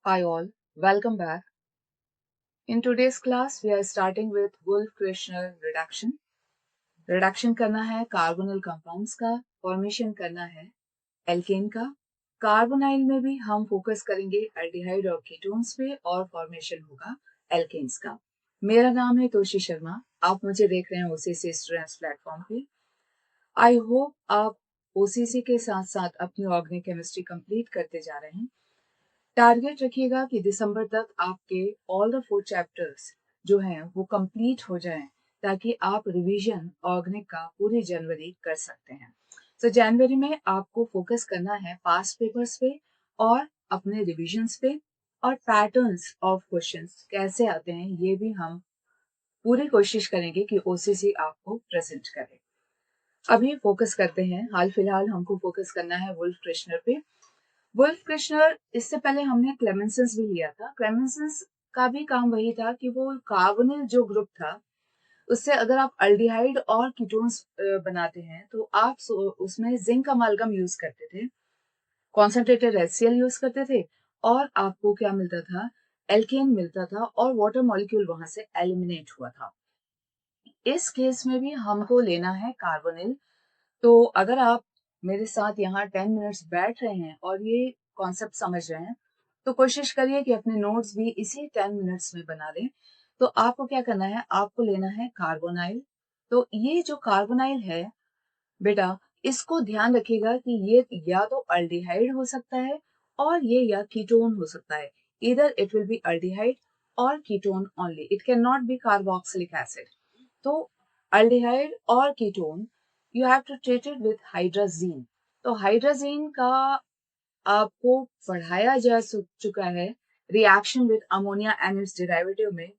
Hi all, welcome back. In today's class, we are starting with Wolff-Kirschner reduction. Reduction करना है carbonyl compounds का, formation करना है alkene का. कार्बोनाइल में भी हम फोकस करेंगे एल्डिहाइड और कीटोन्स पे और फॉर्मेशन होगा एल्केन्स का. मेरा नाम है तोशी शर्मा. आप मुझे देख रहे हैं ओसीसी स्टूडेंट्स प्लेटफॉर्म पे. आई होप आप ओसीसी के साथ साथ अपनी ऑर्गेनिक केमिस्ट्री कंप्लीट करते जा रहे हैं. टारगेट रखिएगा कि दिसंबर तक आपके ऑल द 4 चैप्टर्स जो हैं वो कंप्लीट हो जाएं ताकि आप रिवीजन ऑर्गेनिक का पूरी जनवरी कर सकते हैं. तो जनवरी में आपको फोकस करना है पास्ट पेपर्स पे और अपने रिविजन्स पे और पैटर्न्स ऑफ क्वेश्चंस कैसे आते हैं ये भी हम पूरी कोशिश करेंगे कि ओसीसी आपको प्रेजेंट करे. अभी फोकस करते हैं, हाल फिलहाल हमको फोकस करना है वुल्फ-किर्शनर पे. वुल्फ-किर्शनर इससे पहले हमने क्लेमेंसेंस भी लिया था. क्लेमेंसेंस का भी काम वही था कि वो कार्बोनिल जो ग्रुप था उससे अगर आप अल्डिहाइड और कीटोन्स बनाते हैं तो आप उसमें जिंक अमाल्गम यूज करते थे, कॉन्सेंट्रेटेड HCl यूज करते थे और आपको क्या मिलता था, एल्केन मिलता था और वाटर मॉलिक्यूल वहां से एलिमिनेट हुआ था. इस केस में भी हमको लेना है कार्बोनिल. तो अगर आप मेरे साथ यहाँ 10 मिनट्स बैठ रहे हैं और ये कॉन्सेप्ट समझ रहे हैं तो कोशिश करिए कि अपने नोट्स भी इसी 10 मिनट्स में बना लें. तो आपको क्या करना है, आपको लेना है कार्बोनाइल. तो ये जो कार्बोनाइल है बेटा, इसको ध्यान रखिएगा कि ये या तो अल्डिहाइड हो सकता है और ये या कीटोन हो सकता है. इधर इट विल बी अल्डिहाइड और ketone only, it can not be carboxylic acid. तो अल्डिहाइड और ketone you have to treat it with hydrazine. तो हाइड्राजीन का आपको पढ़ाया जा चुका है reaction with ammonia and its derivative में.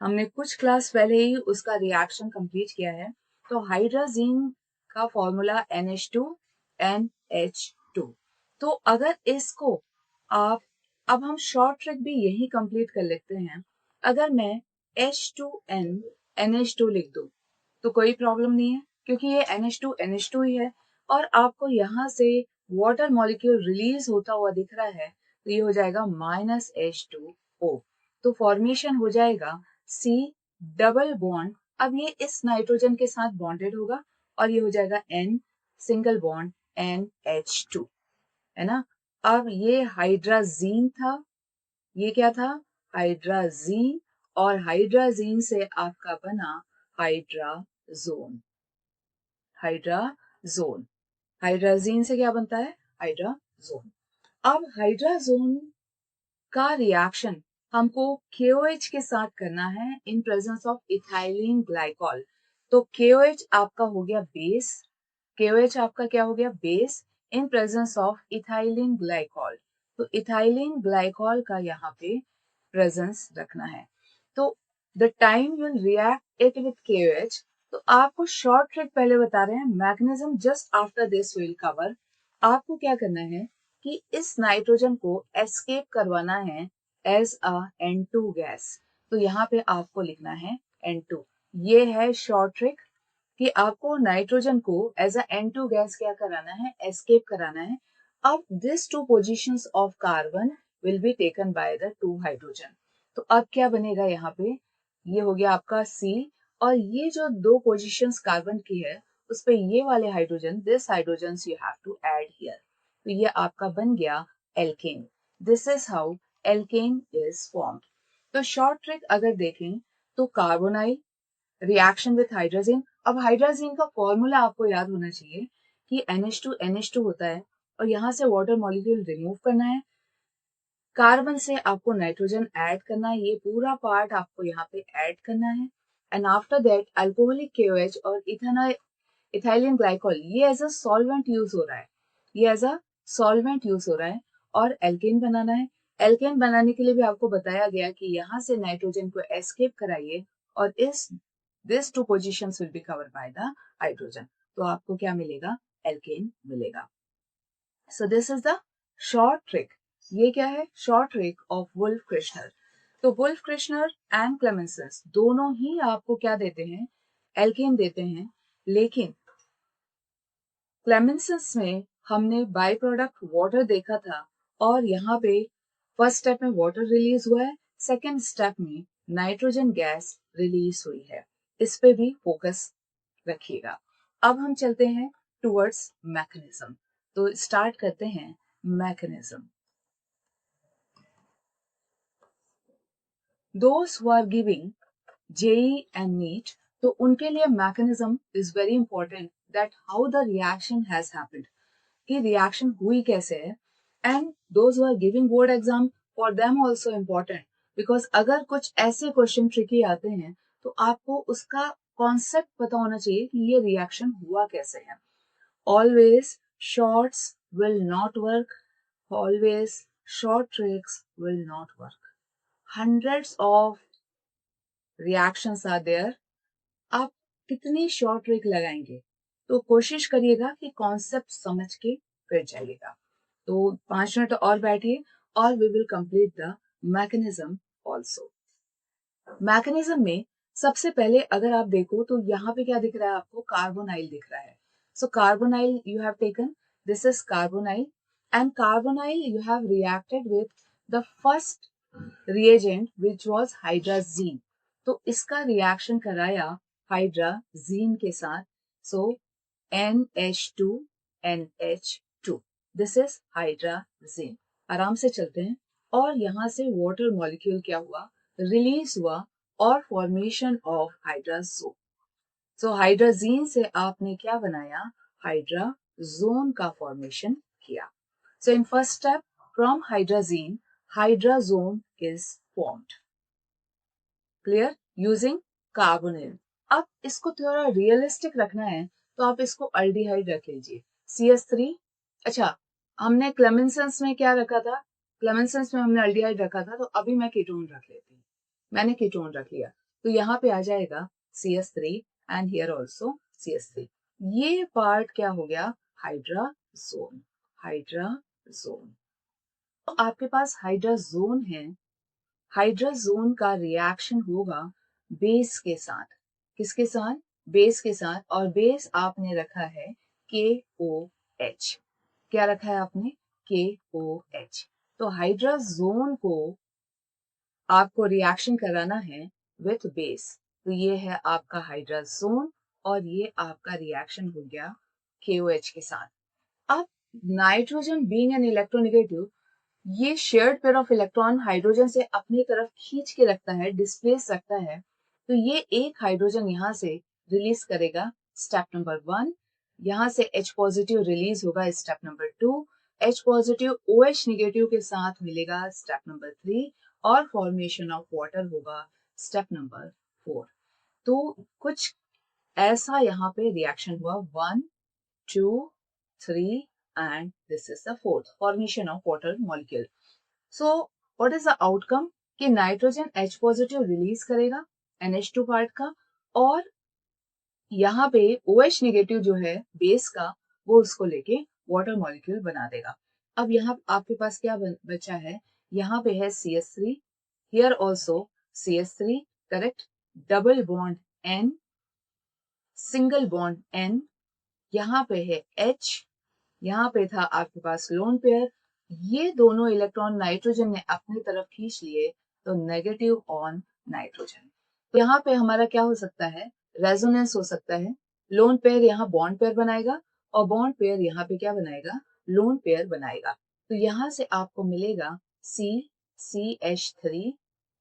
हमने कुछ क्लास पहले ही उसका रिएक्शन कंप्लीट किया है. तो हाइड्राजीन का फॉर्मूला NH2NH2. तो अगर इसको आप, अब हम शॉर्ट ट्रिक भी यही कंप्लीट कर लेते हैं. अगर मैं H2N NH2 लिख दूं तो कोई प्रॉब्लम नहीं है क्योंकि ये NH2 ही है और आपको यहाँ से वाटर मॉलिक्यूल रिलीज होता हुआ दिख रहा है तो ये हो जाएगा -H2O. तो फॉर्मेशन हो जाएगा C डबल बॉन्ड. अब ये इस नाइट्रोजन के साथ बॉन्डेड होगा और ये हो जाएगा N सिंगल बॉन्ड NH2, है ना. अब ये हाइड्राजीन था, ये क्या था, हाइड्राजीन, और हाइड्राजीन से आपका बना हाइड्राजोन. हाइड्राजोन, हाइड्राजीन से क्या बनता है, हाइड्राजोन. अब हाइड्राजोन का रिएक्शन हमको KOH के साथ करना है इन प्रेजेंस ऑफ इथाइलिन ग्लाइकॉल. तो KOH आपका हो गया बेस, KOH आपका क्या हो गया, base in presence of ethylene glycol. तो इथाइलिन ग्लाइकॉल का यहाँ पे प्रेजेंस रखना है. तो the time you react it with KOH. तो आपको शॉर्ट ट्रिक पहले बता रहे हैं, mechanism just after this will cover. आपको क्या करना है कि इस नाइट्रोजन को एस्केप करवाना है एज अ N2 गैस. तो यहाँ पे आपको लिखना है N2. ये है शॉर्ट ट्रिक कि आपको नाइट्रोजन को एज अ N2 गैस क्या कराना है, एस्केप कराना है. अब this two positions of carbon will be taken by the two hydrogen. तो अब क्या बनेगा, यहाँ पे ये हो गया आपका C और ये जो दो पोजीशंस कार्बन की है उस पे ये वाले hydrogen, this hydrogen you have to add here. तो ये आपका बन गया alkane. This is how alkane is formed. तो शॉर्ट ट्रिक अगर देखें तो कार्बोनाइल रिएक्शन विथ हाइड्रोजन. अब हाइड्रोजन का फॉर्मूला आपको याद होना चाहिए कि NH2 होता है और यहाँ से वाटर मॉलिक्यूल रिमूव करना है, कार्बन से आपको नाइट्रोजन ऐड करना है, ये पूरा पार्ट आपको यहाँ पे ऐड करना है. And after that alcoholic KOH और इथाइलिन ग्लाइकॉल ये एज अ सॉल्वेंट यूज हो रहा है, ये एज अ सॉल्वेंट यूज हो रहा है और एल्केन बनाना है. एल्केन बनाने के लिए भी आपको बताया गया कि यहाँ से नाइट्रोजन को एस्केप कराइए और इस this two positions will be covered by the hydrogen. तो आपको क्या मिलेगा, एल्केन मिलेगा. सो this is the short trick. ये क्या है, शॉर्ट ट्रिक ऑफ वुल्फ-किर्शनर. तो वुल्फ-किर्शनर एंड क्लेमेंसेस दोनों ही आपको क्या देते हैं, एल्केन देते हैं. लेकिन क्लेमेंसेस में हमने बाय प्रोडक्ट वाटर देखा था और यहाँ पे फर्स्ट स्टेप में वाटर रिलीज हुआ है, सेकेंड स्टेप में नाइट्रोजन गैस रिलीज हुई है, इस पे भी फोकस रखिएगा। अब हम चलते हैं टुवर्ड्स मैकेनिज्म, तो स्टार्ट करते हैं mechanism. Those who are giving JEE and NEET, तो उनके लिए mechanism is very important, that how the reaction has happened, कि रिएक्शन हुई कैसे है। And those who are giving board exam, for them also important, because अगर कुछ ऐसे क्वेश्चन ट्रिकी आते हैं तो आपको उसका कॉन्सेप्ट पता होना चाहिए कि ये रिएक्शन हुआ कैसे है। Always shorts will not work, always short tricks will not work, hundreds of reactions are there, आप कितनी शॉर्ट ट्रिक लगाएंगे, तो कोशिश करिएगा कि कॉन्सेप्ट समझ के फिर जाइएगा। तो 5 मिनट और बैठिए और we will complete the mechanism also. Mechanism में सबसे पहले अगर आप देखो तो यहाँ पे क्या दिख रहा है आपको, कार्बोनाइल दिख रहा है। So carbonyl you have taken, this is carbonyl, and carbonyl you have reacted with the first reagent which was hydrazine, तो इसका रिएक्शन कराया हाइड्राजीन के साथ। So NH2 NH2, this is hydrazine. आराम से चलते हैं, और यहां से वाटर मॉलिक्यूल क्या हुआ, रिलीज हुआ, और formation of hydrazone. So hydrazine से आपने क्या बनाया, हाइड्राजोन का फॉर्मेशन किया। So in first step, from hydrazine hydrazone is formed, clear, using carbonyl. अब इसको थोड़ा रियलिस्टिक रखना है तो आप इसको अल्डिहाइड रख लीजिए, CH3। अच्छा, हमने क्लेमेंसेंस में क्या रखा था, क्लेमेंसेंस में हमने अल्डिहाइड रखा था, तो अभी मैं कीटोन रख लेती हूँ। मैंने कीटोन रख लिया, तो यहाँ पे आ जाएगा CH3 and here also CH3। ये पार्ट क्या हो गया, हाइड्राजोन, हाइड्राजोन। तो आपके पास हाइड्राजोन है, हाइड्राजोन का रिएक्शन होगा बेस के साथ, किसके साथ, बेस के साथ, और बेस आपने रखा है KOH। क्या रखा है आपने, KOH। तो हाइड्राजोन को आपको रिएक्शन कराना है विथ बेस, तो ये है आपका हाइड्राजोन, और ये आपका रिएक्शन हो गया KOH के साथ। अब नाइट्रोजन बीइंग एन इलेक्ट्रोनेगेटिव, ये shared pair of electron hydrogen से अपनी तरफ खींच के रखता है, डिस्प्लेस रखता है, तो ये एक हाइड्रोजन यहाँ से रिलीज करेगा, स्टेप नंबर 1। यहाँ से H पॉजिटिव रिलीज होगा, step number 2। H positive OH negative के साथ मिलेगा, स्टेप नंबर 3, और फॉर्मेशन ऑफ वाटर होगा, स्टेप नंबर 4। तो कुछ ऐसा यहाँ पे रिएक्शन हुआ, 1 2 3 and this is the fourth formation of water molecule. So what is the outcome, कि नाइट्रोजन H पॉजिटिव रिलीज करेगा NH2 पार्ट का, और यहाँ पे OH निगेटिव जो है बेस का, वो उसको लेके वाटर मॉलिक्यूल बना देगा। अब यहाँ आपके पास क्या बचा है, यहाँ पे है CH3, here also CH3, correct, double bond N, single bond N, यहाँ पे है H, यहाँ पे था आपके पास लोन पेयर, ये दोनों इलेक्ट्रॉन नाइट्रोजन ने अपनी तरफ खींच लिए, तो नेगेटिव ऑन नाइट्रोजन। तो यहाँ पे हमारा क्या हो सकता है, रेजोनेंस हो सकता है, लोन पेयर यहाँ बॉन्ड पेयर बनाएगा, और बॉन्ड पेयर यहाँ पे क्या बनाएगा, लोन पेयर बनाएगा। तो यहाँ से आपको मिलेगा CH3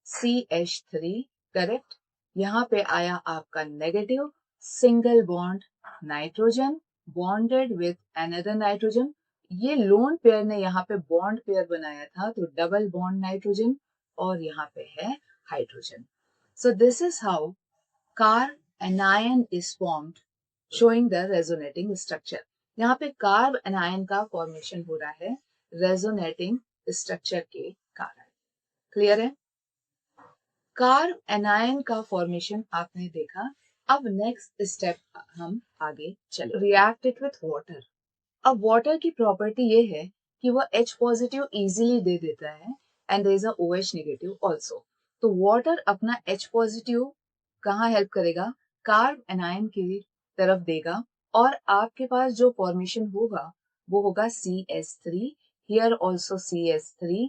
CH3, करेक्ट, यहाँ पे आया आपका negative, single bond nitrogen bonded with another nitrogen, ये लोन पेयर ने यहाँ पे बॉन्ड पेयर बनाया था, तो डबल बॉन्ड नाइट्रोजन, और यहाँ पे है hydrogen. So this is how car anion is formed, showing the resonating structure. यहाँ पे कार्ब एनायन का फॉर्मेशन हो रहा है रेजोनेटिंग स्ट्रक्चर के कारण, क्लियर है। कार्ब एनायन का फॉर्मेशन आपने देखा। अब नेक्स्ट स्टेप हम आगे चले, रिएक्ट इट विथ वाटर। अब वाटर की प्रॉपर्टी ये है कि वो H पॉजिटिव इजीली दे देता है, and there is a OH negative also. तो वाटर अपना H पॉजिटिव कहाँ हेल्प करेगा, कार्ब एनायन की तरफ देगा, और आपके पास जो फॉर्मेशन होगा वो होगा CH3, here also CH3,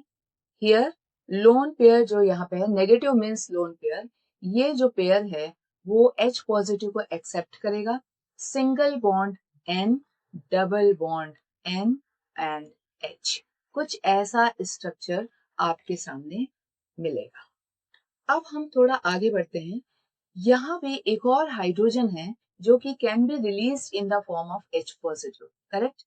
here lone pair जो यहाँ पे है, नेगेटिव मीन्स लोन पेयर, ये जो पेयर है वो H पॉजिटिव को एक्सेप्ट करेगा, single bond N, double bond N and H, कुछ ऐसा स्ट्रक्चर आपके सामने मिलेगा। अब हम थोड़ा आगे बढ़ते हैं। यहाँ पे एक और हाइड्रोजन है जो कि can be release in the form of H positive, correct.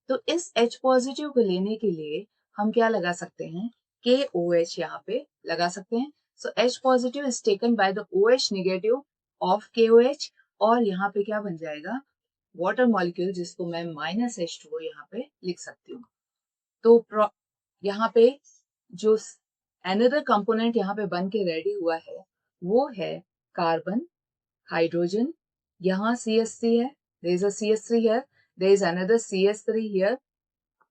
तो इस H पॉजिटिव को लेने के लिए हम क्या लगा सकते हैं, KOH यहाँ पे लगा सकते हैं। सो H positive is taken by the OH negative of KOH, और यहाँ पे क्या बन जाएगा, वाटर मॉलिक्यूल, जिसको मैं -H2O यहाँ पे लिख सकती हूँ। तो यहाँ पे जो अनदर कंपोनेंट यहाँ पे बन के रेडी हुआ है वो है कार्बन, हाइड्रोजन, यहाँ CH3 है, there is a CH3 here, there is another CH3 here,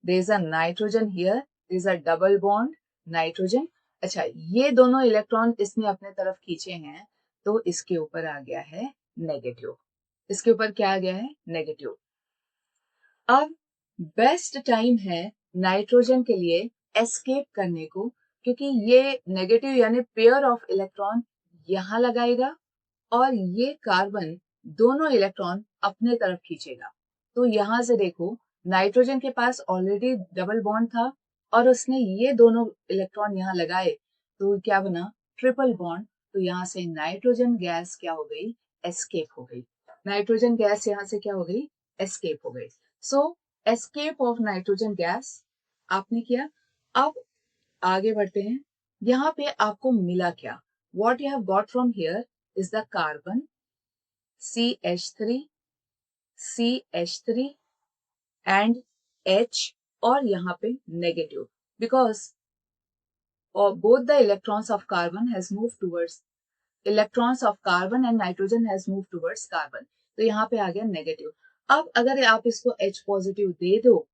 there is a nitrogen here, there is a double bond nitrogen। अच्छा, ये दोनों इलेक्ट्रॉन इसने अपने तरफ खींचे हैं, तो इसके ऊपर आ गया है नेगेटिव। इसके ऊपर क्या आ गया है, नेगेटिव। अब बेस्ट टाइम है नाइट्रोजन के लिए एस्केप करने को, क्योंकि ये नेगेटिव यानी पेयर ऑफ इलेक्ट्रॉन यहां लगाएगा और ये कार्बन दोनों इलेक्ट्रॉन अपने तरफ खींचेगा। तो यहां से देखो, नाइट्रोजन के पास ऑलरेडी डबल बॉन्ड था और उसने ये दोनों इलेक्ट्रॉन यहाँ लगाए, तो क्या बना, ट्रिपल बॉन्ड। तो यहाँ से नाइट्रोजन गैस क्या हो गई, एस्केप हो गई। नाइट्रोजन गैस यहाँ से क्या हो गई, एस्केप हो गई। सो एस्केप ऑफ नाइट्रोजन गैस आपने किया। अब आगे बढ़ते हैं। यहाँ पे आपको मिला क्या, what you have got from here is the carbon CH3, CH3 and H, और यहाँ पे negative because both the electrons of carbon has moved towards, electrons of carbon and nitrogen has moved towards carbon, तो यहाँ पे आ गया negative. अब अगर आप इसको H पॉजिटिव दे दो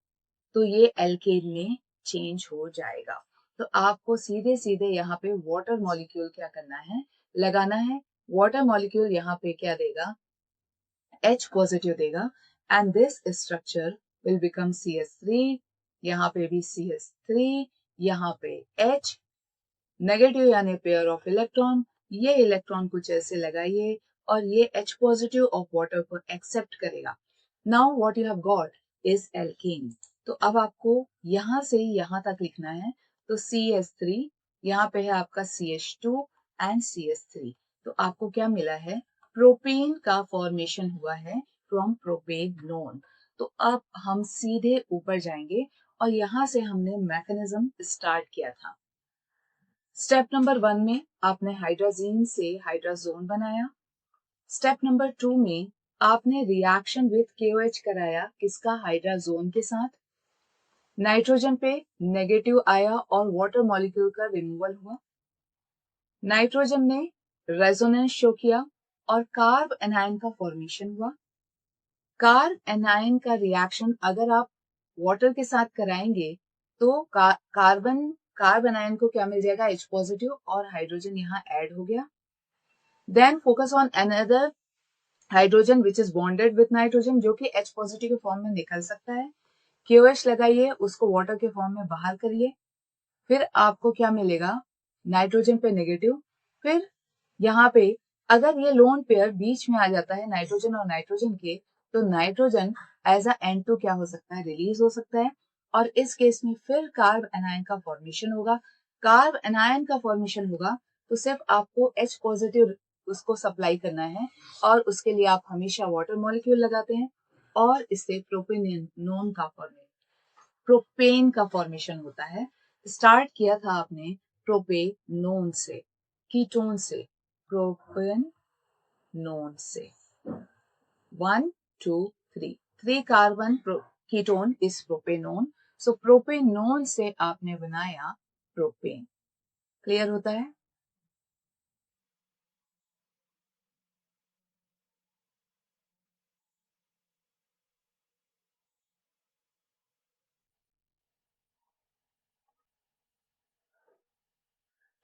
तो ये एल्केन में चेंज हो जाएगा। तो आपको सीधे सीधे यहाँ पे वाटर मॉलिक्यूल क्या करना है, लगाना है। वाटर मॉलिक्यूल यहाँ पे क्या देगा, H पॉजिटिव देगा, and this structure will become CH3, यहाँ पे भी CH3, यहाँ पे H नेगेटिव यानी पेयर ऑफ इलेक्ट्रॉन, ये इलेक्ट्रॉन कुछ ऐसे लगाइए और ये H पॉजिटिव ऑफ वाटर को एक्सेप्ट करेगा। Now what you have got is alkane. तो अब आपको यहां से यहां तक लिखना है। तो CH3, यहाँ पे है आपका CH2 एंड CH3। तो आपको क्या मिला है, प्रोपेन का फॉर्मेशन हुआ है फ्रॉम प्रोपेनोन। तो अब हम सीधे ऊपर जाएंगे और यहां से हमने मैकेनिज्म स्टार्ट किया था। स्टेप नंबर 1 में आपने हाइड्रोजीन से हाइड्रोजोन बनाया। स्टेप नंबर 2 में आपने रिएक्शन विथ KOH कराया, किसका, हाइड्रोजोन के साथ। नाइट्रोजन पे नेगेटिव आया और वाटर मॉलिक्यूल का रिमूवल हुआ। नाइट्रोजन ने रेजोनेंस शो किया और कार्ब एनायन का फॉर्मेशन हुआ। कार्ब एनायन का रिएक्शन अगर आप वाटर के साथ कराएंगे तो कार्ब एनायन को क्या मिल जाएगा, H पॉजिटिव, और हाइड्रोजन यहाँ ऐड हो गया। Then focus on another hydrogen which is bonded with nitrogen, जो कि H पॉजिटिव के फॉर्म में निकल सकता है। KOH लगाइए, उसको वाटर के फॉर्म में बाहर करिए, फिर आपको क्या मिलेगा, नाइट्रोजन पे नेगेटिव। फिर यहाँ पे अगर ये लोन पेयर बीच में आ जाता है नाइट्रोजन और नाइट्रोजन के, तो नाइट्रोजन एज अ N2 क्या हो सकता है, रिलीज हो सकता है, और इस केस में फिर कार्ब एनायन का फॉर्मेशन होगा। कार्ब एनायन का फॉर्मेशन होगा तो सिर्फ आपको H पॉजिटिव उसको सप्लाई करना है, और उसके लिए आप हमेशा वाटर मॉलिक्यूल लगाते हैं, और इससे प्रोपेन का फॉर्मेशन होता है। स्टार्ट किया था आपने प्रोपेनोन से, कीटोन से, प्रोपेनोन से 1 2 3 carbon ketone is propanone. So propanone से आपने बनाया प्रोपेन। क्लियर होता है।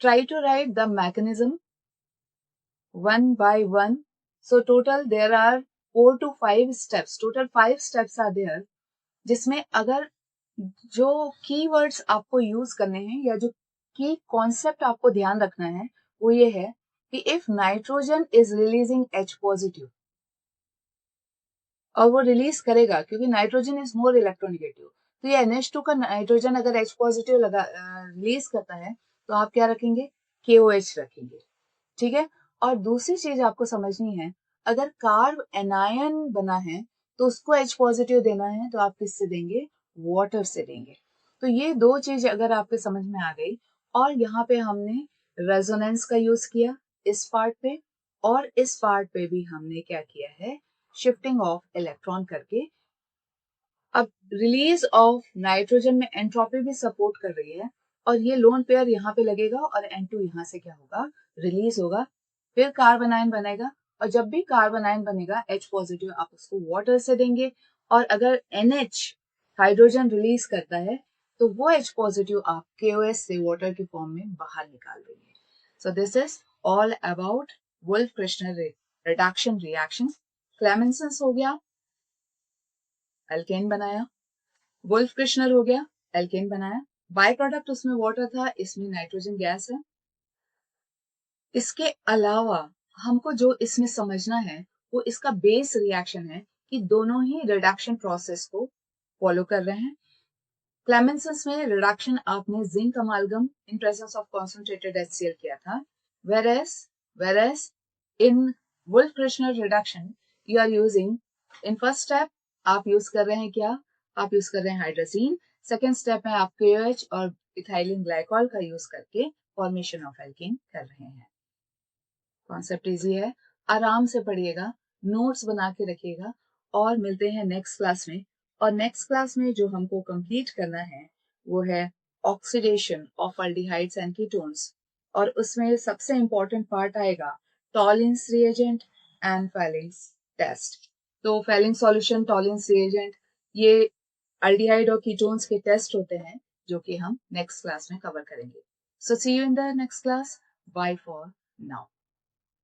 Try to write the mechanism one by one. So total there are 4 to 5 steps. Total 5 steps are there. जिसमें अगर जो कीवर्ड्स आपको यूज करने हैं या जो कि कॉन्सेप्ट आपको ध्यान रखना है वो ये है कि if nitrogen is releasing H positive, और वो रिलीज करेगा क्योंकि नाइट्रोजन इज मोर इलेक्ट्रोनेगेटिव, तो ये NH2 का नाइट्रोजन अगर H पॉजिटिव लगा रिलीज करता है तो आप क्या रखेंगे, KOH रखेंगे, ठीक है। और दूसरी चीज आपको समझनी है, अगर कार्ब एनायन बना है तो उसको H पॉजिटिव देना है तो आप किससे देंगे, वाटर से देंगे। तो ये दो चीज अगर आपके समझ में आ गई, और यहाँ पे हमने रेजोनेंस का यूज किया इस पार्ट पे, और इस पार्ट पे भी हमने क्या किया है, शिफ्टिंग ऑफ इलेक्ट्रॉन करके। अब रिलीज ऑफ नाइट्रोजन में एंट्रोपी भी सपोर्ट कर रही है, और ये लोन पेयर यहाँ पे लगेगा और N2 यहाँ से क्या होगा, रिलीज होगा, फिर कार्बन आयन बनेगा, और जब भी कार्बन आयन बनेगा H पॉजिटिव आप उसको वाटर से देंगे, और अगर NH हाइड्रोजन रिलीज करता है तो वो H पॉजिटिव आप KOH से वाटर के फॉर्म में बाहर निकाल देंगे। So this is all about Wolff Kishner reduction reaction. Clemmensen's हो गया, एल्केन बनाया, वुल्फ क्रिश्नर हो गया, एल्केन बनाया, बाय प्रोडक्ट उसमें वाटर था, इसमें नाइट्रोजन गैस है। इसके अलावा हमको जो इसमें समझना है वो इसका बेस रिएक्शन है कि दोनों ही रिडक्शन प्रोसेस को फॉलो कर रहे हैं। क्लेमेंसन्स में रिडक्शन आपने zinc amalgam in presence of concentrated HCl किया था, whereas in Wolff Kishner reduction you are using, in first step आप यूज कर रहे हैं क्या, आप यूज कर रहे हैं हाइड्रोजीन, सेकेंड स्टेप में आप KOH और इथाइलिन ग्लाइकॉल का यूज करके फॉर्मेशन ऑफ एल्केन कर रहे हैं। कॉन्सेप्ट इजी है, आराम से पढ़िएगा, नोट्स बना के रखिएगा, और मिलते हैं नेक्स्ट क्लास में। और नेक्स्ट क्लास में जो हमको कंप्लीट करना है वो है oxidation of aldehydes and ketones, और उसमें सबसे इंपॉर्टेंट पार्ट आएगा टॉलिंस रिएजेंट एंड फेलिंस टेस्ट। तो फेलिंस सॉल्यूशन, टॉलिंस रिएजेंट, ये अल्डिहाइड और कीटोन्स के टेस्ट होते हैं जो कि हम नेक्स्ट क्लास में कवर करेंगे। So see you in the next class, bye for now.